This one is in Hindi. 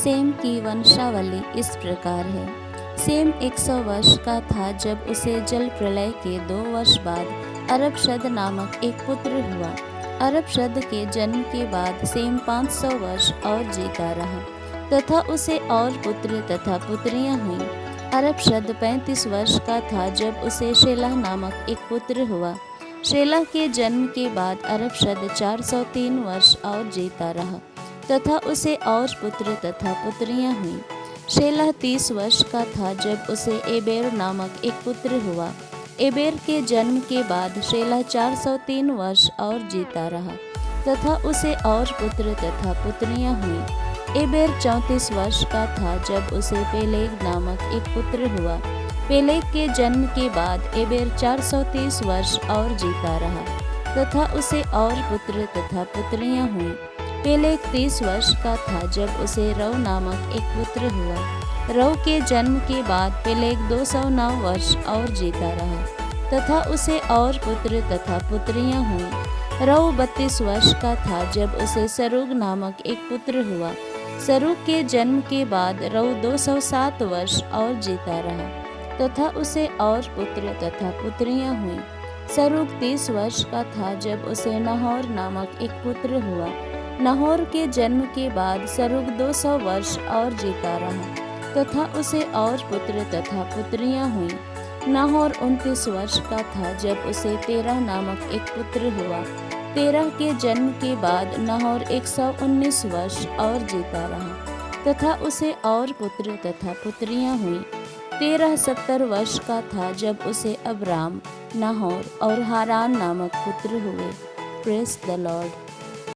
सेम की वंशावली इस प्रकार है। सेम 100 वर्ष का था जब उसे जल प्रलय के 2 वर्ष बाद अरफशद नामक एक पुत्र हुआ। अरफशद के जन्म के बाद सेम 500 वर्ष और जीता रहा तथा उसे और पुत्र तथा पुत्रियां हुईं। अरफशद 35 वर्ष का था जब उसे शेलह नामक एक पुत्र हुआ। शेलह के जन्म के बाद अरफशद 403 वर्ष और जीता रहा तथा उसे और पुत्र तथा पुत्रियां हुईं। शेलह 30 वर्ष का था जब उसे एबेर नामक एक पुत्र हुआ। एबेर के जन्म के बाद शेलह 403 वर्ष और जीता रहा तथा उसे और पुत्र तथा पुत्रियां हुईं। एबेर 34 वर्ष का था जब उसे पेलेग नामक एक पुत्र हुआ। पेलेग के जन्म के बाद एबेर 430 वर्ष और जीता रहा तथा उसे और पुत्र तथा पुत्रियां हुईं। पेलेग 30 वर्ष का था जब उसे रऊ नामक एक पुत्र हुआ। रऊ के जन्म के बाद पेलेग 209 वर्ष और जीता रहा तथा उसे और पुत्र तथा पुत्रियां हुईं। रऊ 32 वर्ष का था जब उसे सरूग नामक एक पुत्र हुआ। सरूग के जन्म के बाद रऊ 207 वर्ष और जीता रहा तथा उसे और पुत्र तथा पुत्रियां हुईं। सरूग 30 वर्ष का था जब उसे नहोर नामक एक पुत्र हुआ। नहोर के जन्म के बाद सरूग 200 वर्ष और जीता रहा तथा उसे और पुत्र तथा पुत्रियां हुईं। नहोर 29 वर्ष का था जब उसे तेरह नामक एक पुत्र हुआ। तेरह के जन्म के बाद नहोर 119 वर्ष और जीता रहा तथा उसे और पुत्र तथा पुत्रियां हुईं। तेरह 70 वर्ष का था जब उसे अब्राम, नहोर और हारान नामक पुत्र हुए। Praise the Lord.